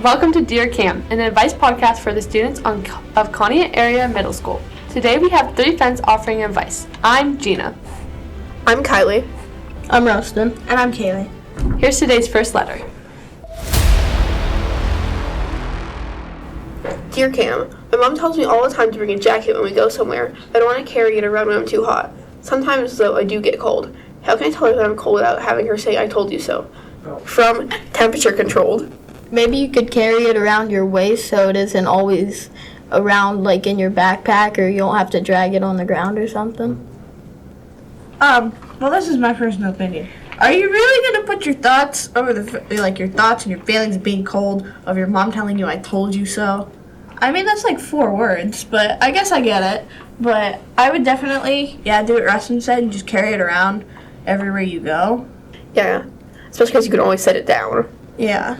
Welcome to Dear Cam, an advice podcast for the students of Conneaut Area Middle School. Today we have 3 friends offering advice. I'm Gina. I'm Kylie. I'm Rustin. And I'm Kayley. Here's today's first letter. Dear Cam, my mom tells me all the time to bring a jacket when we go somewhere. I don't want to carry it around when I'm too hot. Sometimes, though, I do get cold. How can I tell her that I'm cold without having her say I told you so? From Temperature Controlled. Maybe you could carry it around your waist so it isn't always around like in your backpack, or you don't have to drag it on the ground or something. Well, this is my personal opinion. Are you really gonna put your thoughts over your thoughts and your feelings of being cold of your mom telling you I told you so? I mean, that's like 4 words, but I guess I get it. But I would definitely, do what Rustin said and just carry it around everywhere you go. Yeah, especially because you can always set it down. Yeah.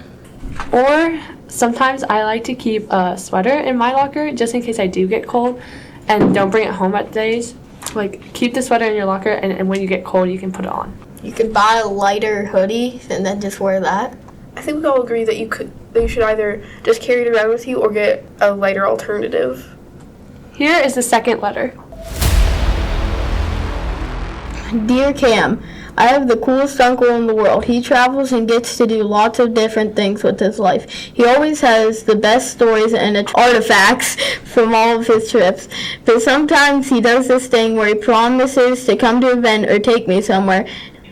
Or sometimes I like to keep a sweater in my locker just in case I do get cold and don't bring it home at days. Like, keep the sweater in your locker and when you get cold you can put it on. You could buy a lighter hoodie and then just wear that. I think we all agree that you should either just carry it around with you or get a lighter alternative. Here is the second letter. Dear Cam, I have the coolest uncle in the world. He travels and gets to do lots of different things with his life. He always has the best stories and artifacts from all of his trips. But sometimes he does this thing where he promises to come to an event or take me somewhere.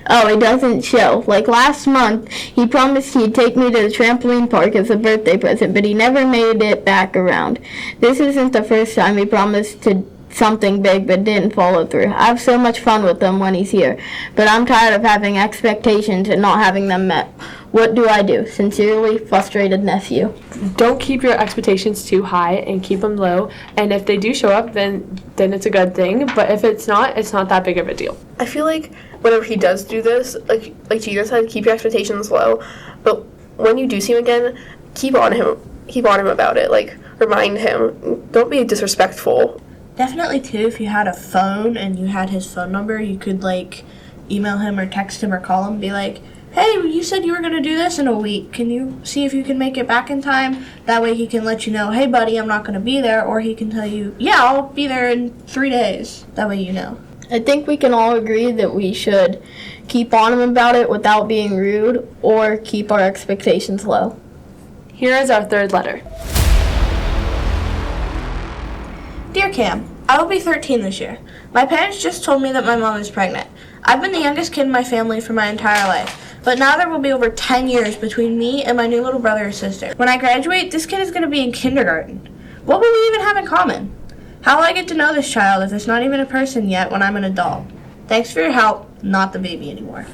Oh, it doesn't show. Like last month, he promised he'd take me to the trampoline park as a birthday present, but he never made it back around. This isn't the first time he promised to something big but didn't follow through. I have so much fun with him when he's here, but I'm tired of having expectations and not having them met. What do I do? Sincerely, frustrated nephew. Don't keep your expectations too high and keep them low. And if they do show up, then it's a good thing. But if it's not that big of a deal. I feel like whenever he does do this, like Gina said, keep your expectations low. But when you do see him again, keep on him about it. Like, remind him. Don't be disrespectful. Definitely, too, if you had a phone and you had his phone number, you could, email him or text him or call him and be like, hey, you said you were going to do this in a week. Can you see if you can make it back in time? That way he can let you know, hey, buddy, I'm not going to be there. Or he can tell you, yeah, I'll be there in 3 days. That way you know. I think we can all agree that we should keep on him about it without being rude or keep our expectations low. Here is our third letter. Dear Cam, I will be 13 this year. My parents just told me that my mom is pregnant. I've been the youngest kid in my family for my entire life, but now there will be over 10 years between me and my new little brother or sister. When I graduate, this kid is going to be in kindergarten. What will we even have in common? How will I get to know this child if it's not even a person yet when I'm an adult? Thanks for your help, not the baby anymore.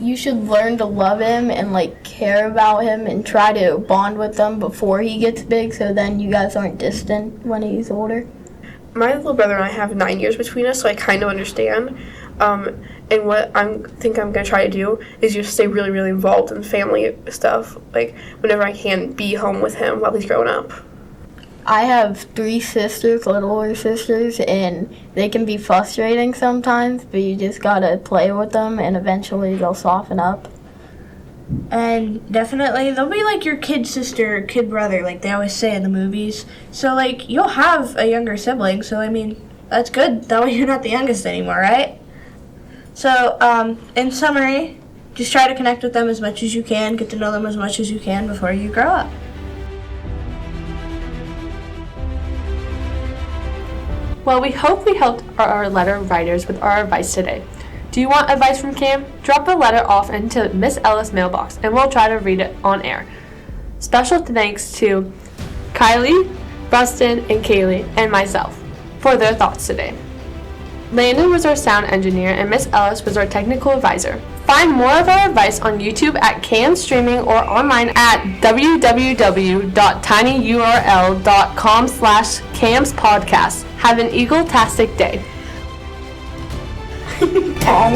You should learn to love him and care about him and try to bond with him before he gets big, so then you guys aren't distant when he's older. My little brother and I have 9 years between us, so I kind of understand. And what I think I'm going to try to do is just stay really, really involved in family stuff. Like, whenever I can, be home with him while he's growing up. I have 3 sisters, littler sisters, and they can be frustrating sometimes, but you just gotta play with them, and eventually they'll soften up. And definitely, they'll be like your kid sister or kid brother, like they always say in the movies. So, you'll have a younger sibling, so, that's good. That way you're not the youngest anymore, right? So, in summary, just try to connect with them as much as you can, get to know them as much as you can before you grow up. Well, we hope we helped our letter writers with our advice today. Do you want advice from Cam? Drop a letter off into Miss Ellis mailbox and we'll try to read it on air. Special thanks to Kylie, Rustin, and Kayley, and myself for their thoughts today. Landen was our sound engineer and Miss Ellis was our technical advisor. Find more of our advice on YouTube at Cam Streaming or online at www.tinyurl.com/camspodcast. Have an eagle-tastic day. Tom.